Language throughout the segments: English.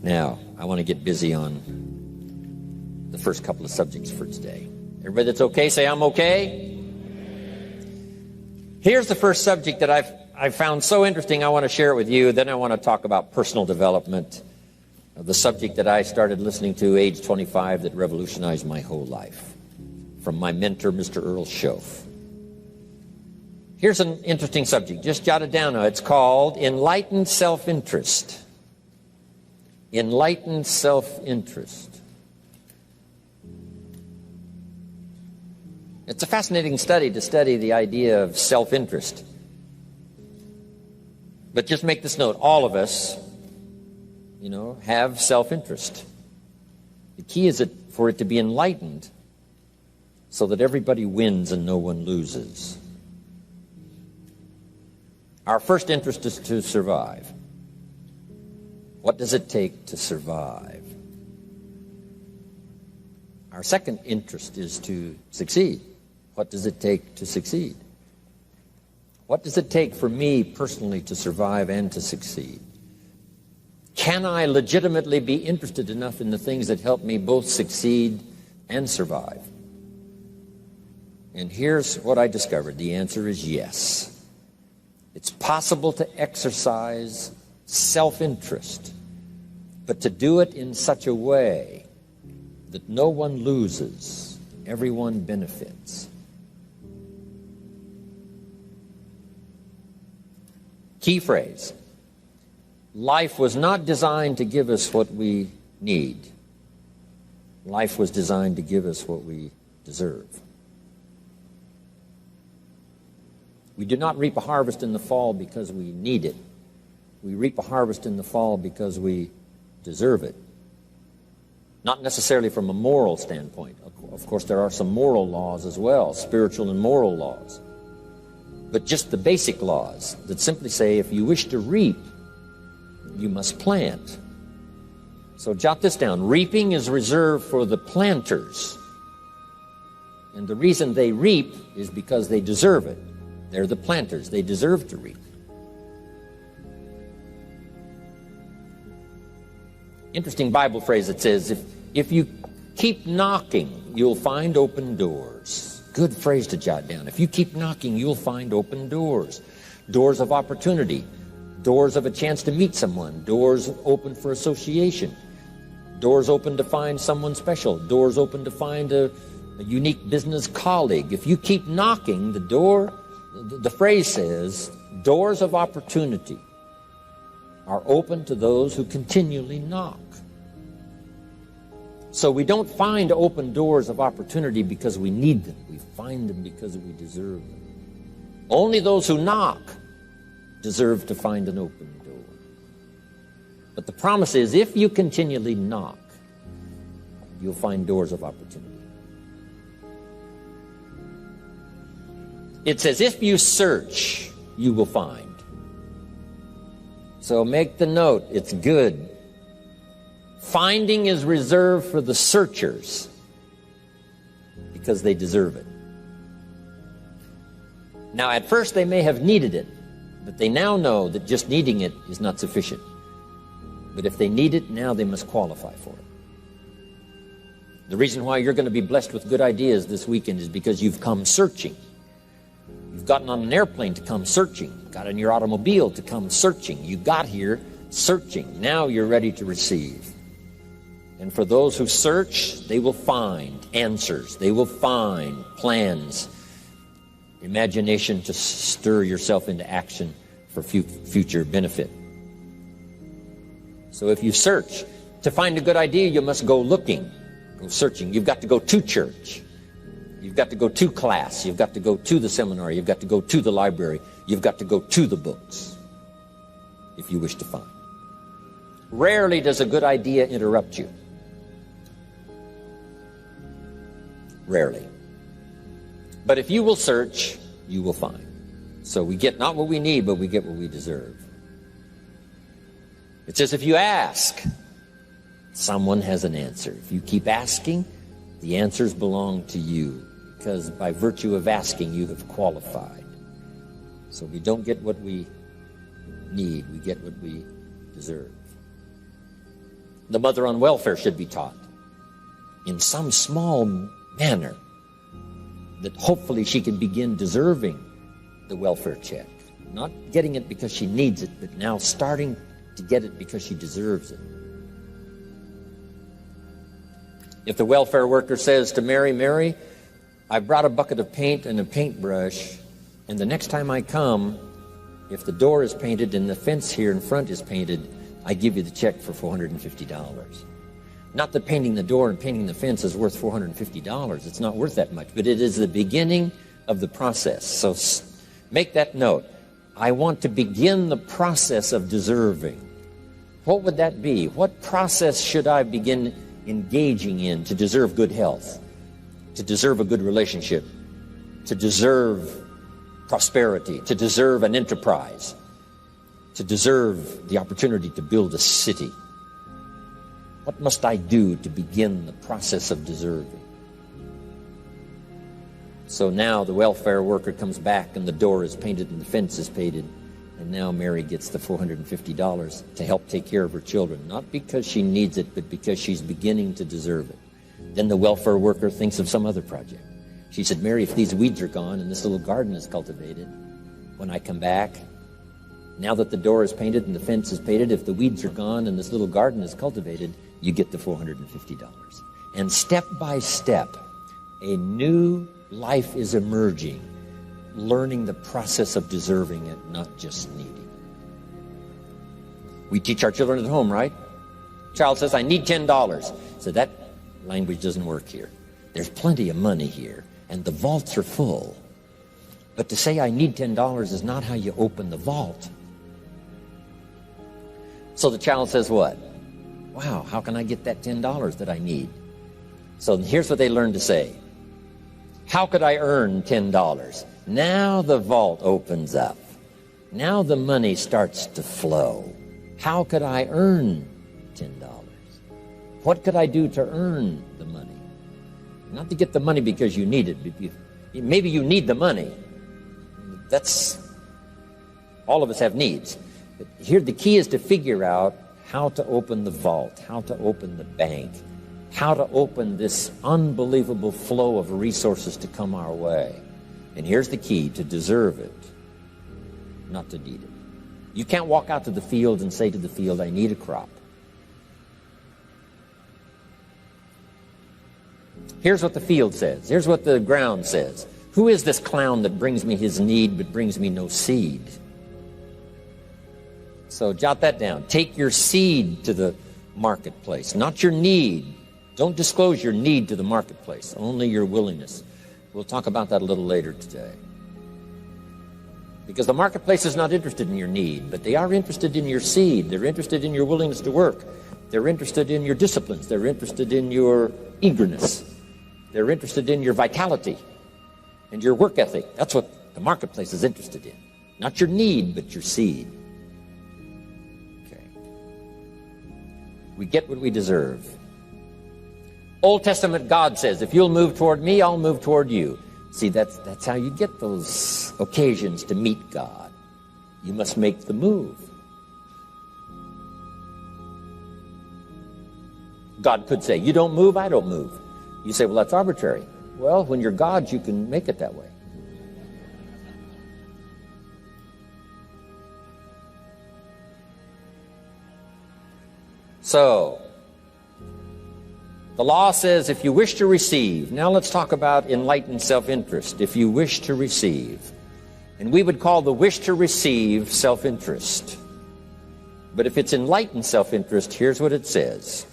Now, I want to get busy on the first couple of subjects for today. Everybody that's okay, say I'm okay. Here's the first subject that I've found so interesting. I want to share it with you. Then I want to talk about personal development, the subject that I started listening to age 25 that revolutionized my whole life, from my mentor, Mr. Earl Schoaf. Here's an interesting subject. Just jot it down now. It's called enlightened self-interest. Enlightened self-interest. It's a fascinating study to study the idea of self-interest. But just make this note, all of us, have self-interest. The key is for it to be enlightened so that everybody wins and no one loses. Our first interest is to survive. What does it take to survive? Our second interest is to succeed. What does it take to succeed? What does it take for me personally to survive and to succeed? Can I legitimately be interested enough in the things that help me both succeed and survive? And here's what I discovered. The answer is yes. It's possible to exercise self-interest, but to do it in such a way that no one loses, everyone benefits. Key phrase. Life was not designed to give us what we need. Life was designed to give us what we deserve. We do not reap a harvest in the fall because we need it. We reap a harvest in the fall because we deserve it. Not necessarily from a moral standpoint. Of course, there are some moral laws as well, spiritual and moral laws. But just the basic laws that simply say if you wish to reap, you must plant. So jot this down. Reaping is reserved for the planters. And the reason they reap is because they deserve it. They're the planters. They deserve to reap. Interesting Bible phrase that says, if you keep knocking, you'll find open doors. Good phrase to jot down. If you keep knocking, you'll find open doors. Doors of opportunity. Doors of a chance to meet someone. Doors open for association. Doors open to find someone special. Doors open to find a unique business colleague. If you keep knocking, the phrase says, doors of opportunity are open to those who continually knock. So we don't find open doors of opportunity because we need them. We find them because we deserve them. Only those who knock deserve to find an open door. But the promise is, if you continually knock, you'll find doors of opportunity. It says, if you search, you will find. So make the note, it's good. Finding is reserved for the searchers because they deserve it. Now, at first they may have needed it, but they now know that just needing it is not sufficient. But if they need it, now they must qualify for it. The reason why you're going to be blessed with good ideas this weekend is because you've come searching. You've gotten on an airplane to come searching. Got in your automobile to come searching. You got here searching. Now you're ready to receive. And for those who search, they will find answers. They will find plans, imagination to stir yourself into action for future benefit. So if you search, to find a good idea, you must go looking, go searching. You've got to go to church. You've got to go to class. You've got to go to the seminar. You've got to go to the library. You've got to go to the books if you wish to find. Rarely does a good idea interrupt you. Rarely. But if you will search, you will find. So we get not what we need, but we get what we deserve. It says if you ask, someone has an answer. If you keep asking, the answers belong to you, because by virtue of asking, you have qualified. So we don't get what we need, we get what we deserve. The mother on welfare should be taught in some small manner that hopefully she can begin deserving the welfare check. Not getting it because she needs it, but now starting to get it because she deserves it. If the welfare worker says to Mary, Mary, I brought a bucket of paint and a paintbrush, and the next time I come, if the door is painted and the fence here in front is painted, I give you the check for $450. Not that painting the door and painting the fence is worth $450. It's not worth that much, but it is the beginning of the process. So make that note. I want to begin the process of deserving. What would that be? What process should I begin engaging in to deserve good health, to deserve a good relationship, to deserve prosperity, to deserve an enterprise, to deserve the opportunity to build a city? What must I do to begin the process of deserving? So now the welfare worker comes back and the door is painted and the fence is painted, and now Mary gets the $450 to help take care of her children, not because she needs it, but because she's beginning to deserve it. Then the welfare worker thinks of some other project. She said, Mary, if these weeds are gone and this little garden is cultivated, when I come back, now that the door is painted and the fence is painted, if the weeds are gone and this little garden is cultivated, you get the $450. And step by step, a new life is emerging, learning the process of deserving it, not just needing. We teach our children at home, right? Child says, I need $10. So that language doesn't work here. There's plenty of money here, and the vaults are full. But to say I need $10 is not how you open the vault. So the child says what? Wow, how can I get that $10 that I need? So here's what they learn to say. How could I earn $10? Now the vault opens up. Now the money starts to flow. How could I earn $10? What could I do to earn the money? Not to get the money because you need it. Maybe you need the money. That's, all of us have needs. But here the key is to figure out how to open the vault, how to open the bank, how to open this unbelievable flow of resources to come our way. And here's the key: to deserve it, not to need it. You can't walk out to the field and say to the field, I need a crop. Here's what the field says. Here's what the ground says. Who is this clown that brings me his need but brings me no seed? So jot that down. Take your seed to the marketplace, not your need. Don't disclose your need to the marketplace, only your willingness. We'll talk about that a little later today. Because the marketplace is not interested in your need, but they are interested in your seed. They're interested in your willingness to work. They're interested in your disciplines. They're interested in your eagerness. They're interested in your vitality and your work ethic. That's what the marketplace is interested in. Not your need, but your seed. Okay. We get what we deserve. Old Testament God says, if you'll move toward me, I'll move toward you. See, that's how you get those occasions to meet God. You must make the move. God could say, you don't move, I don't move. You say, well, that's arbitrary. Well, when you're God, you can make it that way. So, the law says if you wish to receive. Now let's talk about enlightened self-interest. If you wish to receive. And we would call the wish to receive self-interest. But if it's enlightened self-interest, here's what it says.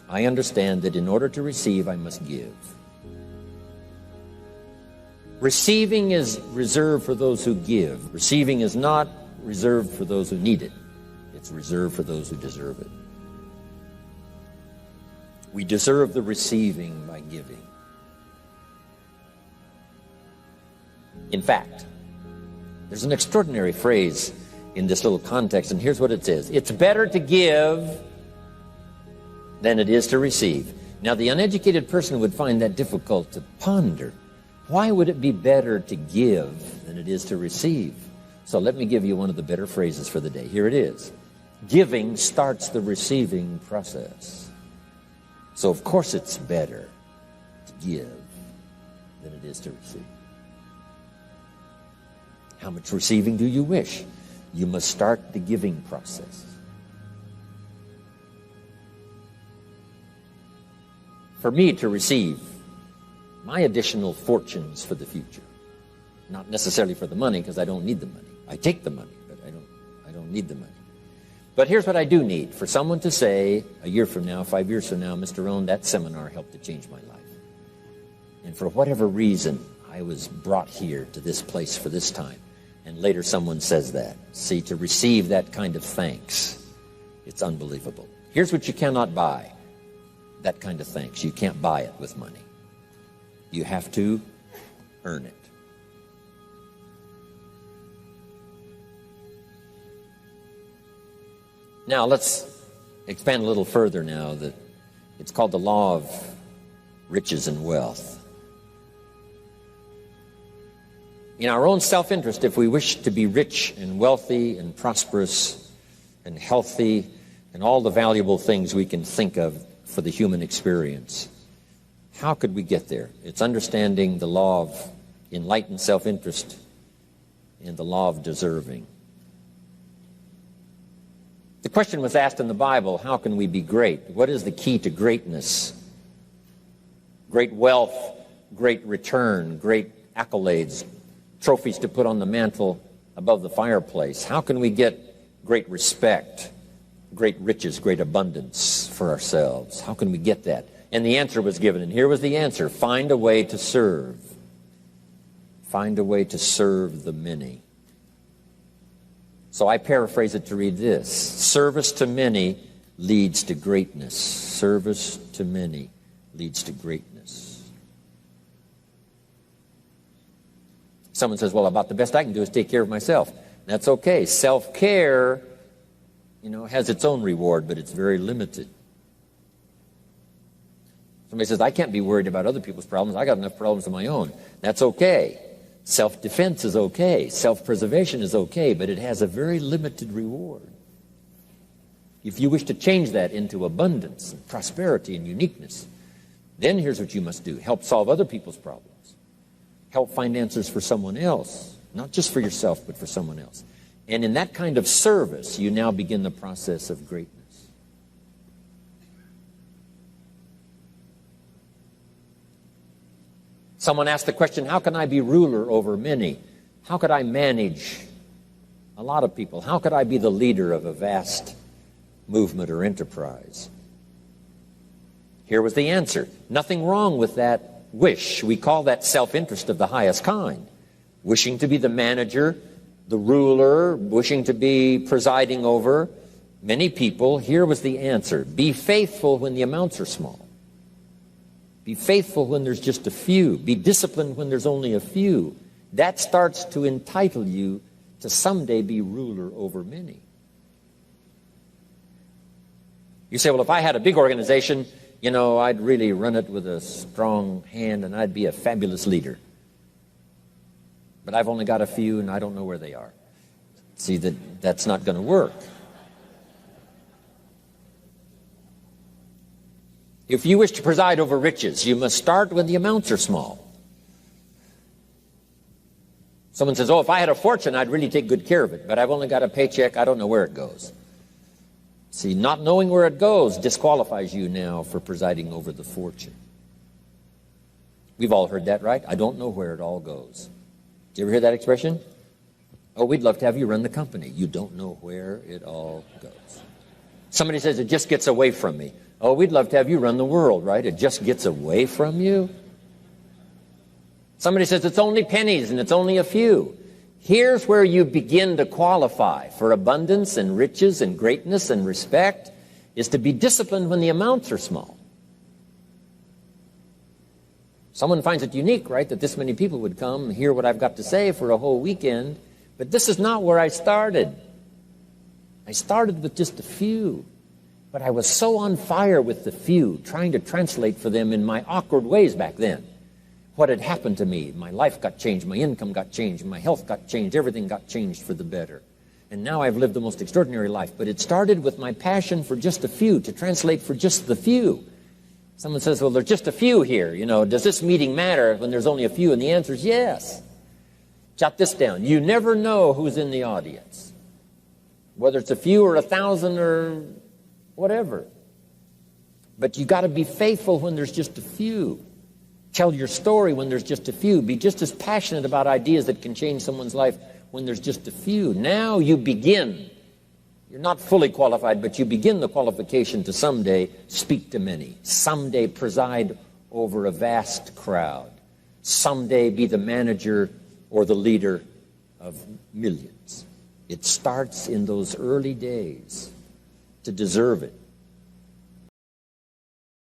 I understand that in order to receive, I must give. Receiving is reserved for those who give. Receiving is not reserved for those who need it. It's reserved for those who deserve it. We deserve the receiving by giving. In fact, there's an extraordinary phrase in this little context, and here's what it says. It's better to give than it is to receive. Now, the uneducated person would find that difficult to ponder. Why would it be better to give than it is to receive? So let me give you one of the better phrases for the day. Here it is. Giving starts the receiving process. So of course it's better to give than it is to receive. How much receiving do you wish? You must start the giving process. For me to receive my additional fortunes for the future, not necessarily for the money, because I don't need the money. I take the money, but I don't need the money. But here's what I do need: for someone to say a year from now, 5 years from now, Mr. ROHN, that seminar helped to change my life. And for whatever reason, I was brought here to this place for this time. And later someone says that. See, to receive that kind of thanks, it's unbelievable. Here's what you cannot buy: that kind of thanks. You can't buy it with money. You have to earn it. Now let's expand a little further now. That it's called the law of riches and wealth. In our own self-interest, if we wish to be rich and wealthy and prosperous and healthy and all the valuable things we can think of for the human experience, how could we get there? It's understanding the law of enlightened self-interest and the law of deserving. The question was asked in the Bible, how can we be great? What is the key to greatness? Great wealth, great return, great accolades, trophies to put on the mantle above the fireplace. How can we get great respect, great riches, great abundance for ourselves? How can we get that? And the answer was given, and here was the answer: find a way to serve. Find a way to serve the many. So I paraphrase it to read this: service to many leads to greatness. Service to many leads to greatness. Someone says, well, about the best I can do is take care of myself. That's okay. Self-care, has its own reward, but it's very limited. Somebody says, I can't be worried about other people's problems. I got enough problems of my own. That's okay. Self-defense is okay. Self-preservation is okay, but it has a very limited reward. If you wish to change that into abundance and prosperity and uniqueness, then here's what you must do: help solve other people's problems. Help find answers for someone else, not just for yourself, but for someone else. And in that kind of service, you now begin the process of greatness. Someone asked the question, how can I be ruler over many? How could I manage a lot of people? How could I be the leader of a vast movement or enterprise? Here was the answer: nothing wrong with that wish. We call that self-interest of the highest kind. Wishing to be the manager, the ruler, wishing to be presiding over many people. Here was the answer: be faithful when the amounts are small. Be faithful when there's just a few. Be disciplined when there's only a few. That starts to entitle you to someday be ruler over many. You say, well, if I had a big organization, I'd really run it with a strong hand and I'd be a fabulous leader. But I've only got a few and I don't know where they are. See, that's not going to work. If you wish to preside over riches, you must start when the amounts are small. Someone says, oh, if I had a fortune, I'd really take good care of it. But I've only got a paycheck. I don't know where it goes. See, not knowing where it goes disqualifies you now for presiding over the fortune. We've all heard that, right? I don't know where it all goes. Did you ever hear that expression? Oh, we'd love to have you run the company. You don't know where it all goes. Somebody says, it just gets away from me. Oh, we'd love to have you run the world, right? It just gets away from you. Somebody says, it's only pennies and it's only a few. Here's where you begin to qualify for abundance and riches and greatness and respect, is to be disciplined when the amounts are small. Someone finds it unique, right, that this many people would come and hear what I've got to say for a whole weekend. But this is not where I started. I started with just a few. But I was so on fire with the few, trying to translate for them in my awkward ways back then what had happened to me. My life got changed, my income got changed, my health got changed, everything got changed for the better. And now I've lived the most extraordinary life. But it started with my passion for just a few, to translate for just the few. Someone says, well, there's just a few here. You know, does this meeting matter when there's only a few? And the answer is yes. Jot this down. You never know who's in the audience, whether it's a few or 1,000 or whatever. But you got to be faithful when there's just a few. Tell your story when there's just a few. Be just as passionate about ideas that can change someone's life when there's just a few. Now you begin. You're not fully qualified, but you begin the qualification to someday speak to many. Someday preside over a vast crowd. Someday be the manager or the leader of millions. It starts in those early days. To deserve it,